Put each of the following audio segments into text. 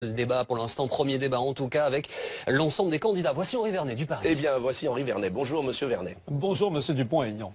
Le débat pour l'instant, premier débat en tout cas avec l'ensemble des candidats. Voici Henri Vernet du Paris. Eh bien, voici Henri Vernet. Bonjour, monsieur Vernet. Bonjour, monsieur Dupont-Aignan.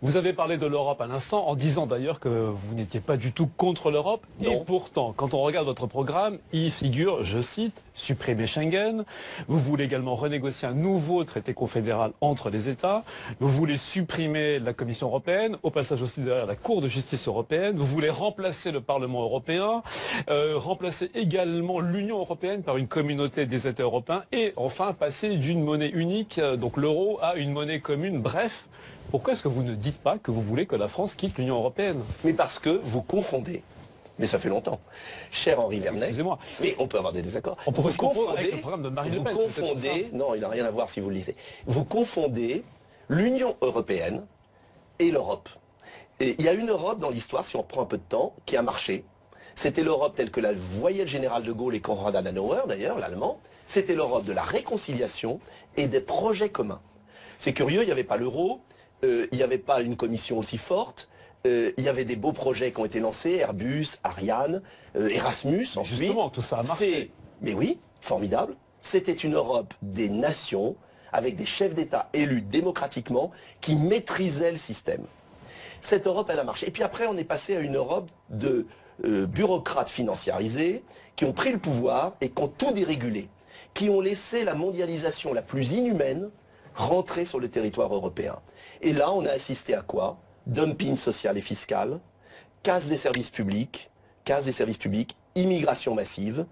Vous avez parlé de l'Europe à l'instant en disant d'ailleurs que vous n'étiez pas du tout contre l'Europe. Et pourtant, quand on regarde votre programme, il figure, je cite, supprimer Schengen. Vous voulez également renégocier un nouveau traité confédéral entre les États. Vous voulez supprimer la Commission européenne, au passage aussi derrière la Cour de justice européenne. Vous voulez remplacer le Parlement européen, remplacer également l'Union européenne par une communauté des États européens et enfin passer d'une monnaie unique, donc l'euro, à une monnaie commune. Bref, pourquoi est-ce que vous ne dites pas que vous voulez que la France quitte l'Union européenne? Mais parce que vous confondez. Mais ça fait longtemps. Cher Henri Vernet. Excusez-moi. Mais on peut avoir des désaccords. On pourrait se confondre avec le programme de Marine Le Pen. Vous confondez. Non, il n'a rien à voir si vous le lisez. Vous confondez l'Union européenne et l'Europe. Et il y a une Europe dans l'histoire, si on prend un peu de temps, qui a marché. C'était l'Europe telle que la voyait le général de Gaulle et Konrad Adenauer, d'ailleurs, l'allemand. C'était l'Europe de la réconciliation et des projets communs. C'est curieux, il n'y avait pas l'euro. Il n'y avait pas une commission aussi forte. Il y avait des beaux projets qui ont été lancés, Airbus, Ariane, Erasmus, ensuite. Justement, tout ça a marché. Mais oui, formidable. C'était une Europe des nations, avec des chefs d'État élus démocratiquement, qui maîtrisaient le système. Cette Europe, elle a marché. Et puis après, on est passé à une Europe de bureaucrates financiarisés, qui ont pris le pouvoir et qui ont tout dérégulé, qui ont laissé la mondialisation la plus inhumaine rentrer sur le territoire européen. Et là, on a assisté à quoi? Dumping social et fiscal, casse des services publics, immigration massive,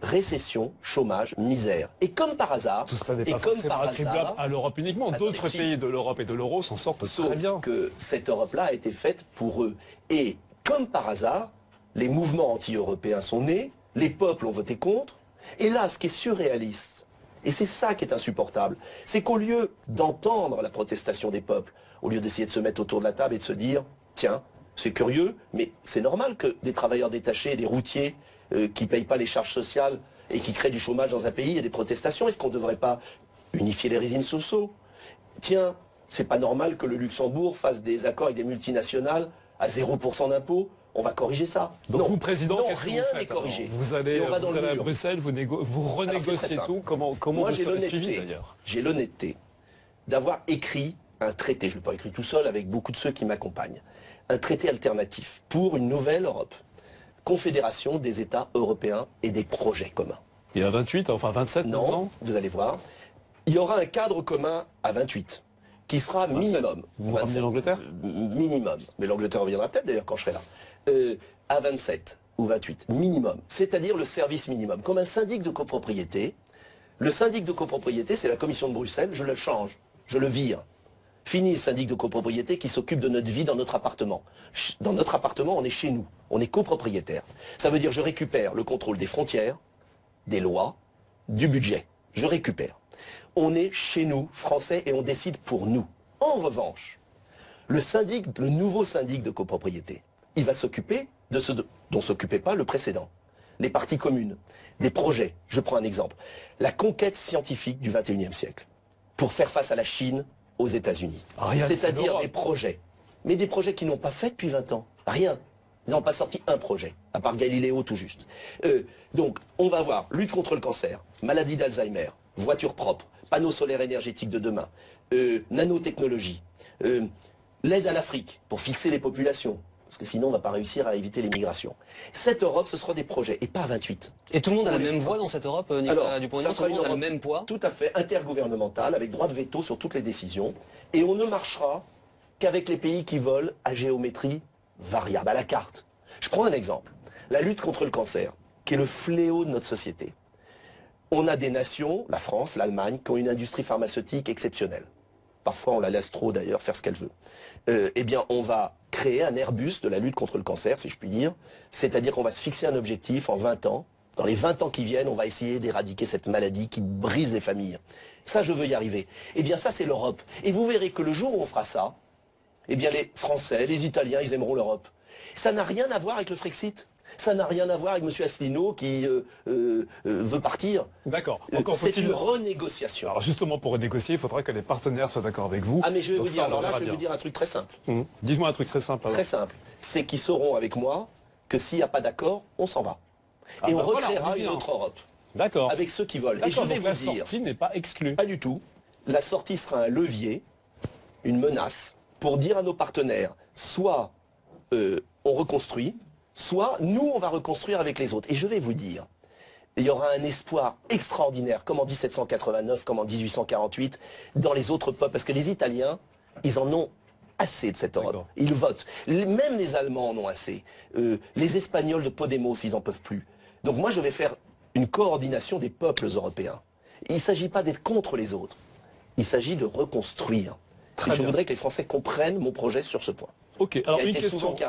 récession, chômage, misère. Et comme par hasard, tout cela n'est pas forcément attribuable à l'Europe uniquement. D'autres pays de l'Europe et de l'euro s'en sortent très bien. Sauf que cette Europe-là a été faite pour eux. Et comme par hasard, les mouvements anti-européens sont nés, les peuples ont voté contre. Et là, ce qui est surréaliste, et c'est ça qui est insupportable, c'est qu'au lieu d'entendre la protestation des peuples, au lieu d'essayer de se mettre autour de la table et de se dire, tiens, c'est curieux, mais c'est normal que des travailleurs détachés et des routiers qui ne payent pas les charges sociales et qui créent du chômage dans un pays, il y a des protestations. Est-ce qu'on ne devrait pas unifier les régimes sociaux? Tiens, c'est pas normal que le Luxembourg fasse des accords avec des multinationales à 0% d'impôts. On va corriger ça. Donc non, vous, président, non, qu'est-ce que rien vous faites? n'est corrigé. Vous allez à Bruxelles, vous renégociez tout. Comment Moi, vous serez suivi d'ailleurs? J'ai l'honnêteté d'avoir écrit un traité, je ne l'ai pas écrit tout seul, avec beaucoup de ceux qui m'accompagnent, un traité alternatif pour une nouvelle Europe, confédération des États européens et des projets communs. Il y a 28, enfin 27 non, maintenant. Vous allez voir. Il y aura un cadre commun à 28, qui sera 27. Minimum. Vous ramenez l'Angleterre? Minimum. Mais l'Angleterre reviendra peut-être d'ailleurs quand je serai là. À 27 ou 28, minimum. C'est-à-dire le service minimum. Comme un syndic de copropriété. Le syndic de copropriété, c'est la commission de Bruxelles, je le change, je le vire. Fini le syndic de copropriété qui s'occupe de notre vie dans notre appartement. Dans notre appartement, on est chez nous, on est copropriétaire. Ça veut dire je récupère le contrôle des frontières, des lois, du budget. Je récupère. On est chez nous, Français, et on décide pour nous. En revanche, le nouveau syndic de copropriété, il va s'occuper de ce dont s'occupait pas le précédent. Les parties communes, des projets. Je prends un exemple. La conquête scientifique du XXIe siècle pour faire face à la Chine, aux États-Unis. C'est-à-dire des projets. Mais des projets qui n'ont pas fait depuis 20 ans. Rien. Ils n'ont pas sorti un projet, à part Galiléo tout juste. Donc, on va voir lutte contre le cancer, maladie d'Alzheimer, voitures propres, panneaux solaires énergétiques de demain, nanotechnologie, l'aide à l'Afrique pour fixer les populations. Parce que sinon, on ne va pas réussir à éviter l'immigration. Cette Europe, ce sera des projets, et pas 28. Et tout le monde a la même voix dans cette Europe, Nicolas Dupont-Aignan? Tout le monde a le même poids? Tout à fait, intergouvernementale, avec droit de veto sur toutes les décisions. Et on ne marchera qu'avec les pays qui volent à géométrie variable, à la carte. Je prends un exemple. La lutte contre le cancer, qui est le fléau de notre société. On a des nations, la France, l'Allemagne, qui ont une industrie pharmaceutique exceptionnelle. Parfois, on la laisse trop, d'ailleurs, faire ce qu'elle veut. Eh bien, on va créer un Airbus de la lutte contre le cancer, si je puis dire. C'est-à-dire qu'on va se fixer un objectif en 20 ans. Dans les 20 ans qui viennent, on va essayer d'éradiquer cette maladie qui brise les familles. Ça, je veux y arriver. Eh bien, ça, c'est l'Europe. Et vous verrez que le jour où on fera ça, eh bien, les Français, les Italiens, ils aimeront l'Europe. Ça n'a rien à voir avec le Frexit. Ça n'a rien à voir avec M. Asselineau qui veut partir. D'accord. C'est une renégociation. Alors justement, pour renégocier, il faudra que les partenaires soient d'accord avec vous. Ah mais je vais vous dire, alors là, je vais vous dire un truc très simple. Dites-moi un truc très simple. Très simple. C'est qu'ils sauront avec moi que s'il n'y a pas d'accord, on s'en va. Ah et bah on voilà, recréera on y une vient. autre Europe. D'accord. Avec ceux qui veulent. Et je D'accord, vais donc vous la dire, sortie n'est pas exclue. pas du tout, la sortie sera un levier, une menace, pour dire à nos partenaires, soit on reconstruit, soit nous on va reconstruire avec les autres. Et je vais vous dire, il y aura un espoir extraordinaire, comme en 1789, comme en 1848, dans les autres peuples, parce que les Italiens, ils en ont assez de cette Europe. D'accord. Ils votent. Même les Allemands en ont assez. Les Espagnols de Podemos, ils n'en peuvent plus. Donc moi, je vais faire une coordination des peuples européens. Il ne s'agit pas d'être contre les autres. Il s'agit de reconstruire. Et je voudrais que les Français comprennent mon projet sur ce point. Ok, alors Qui a une été souvent question.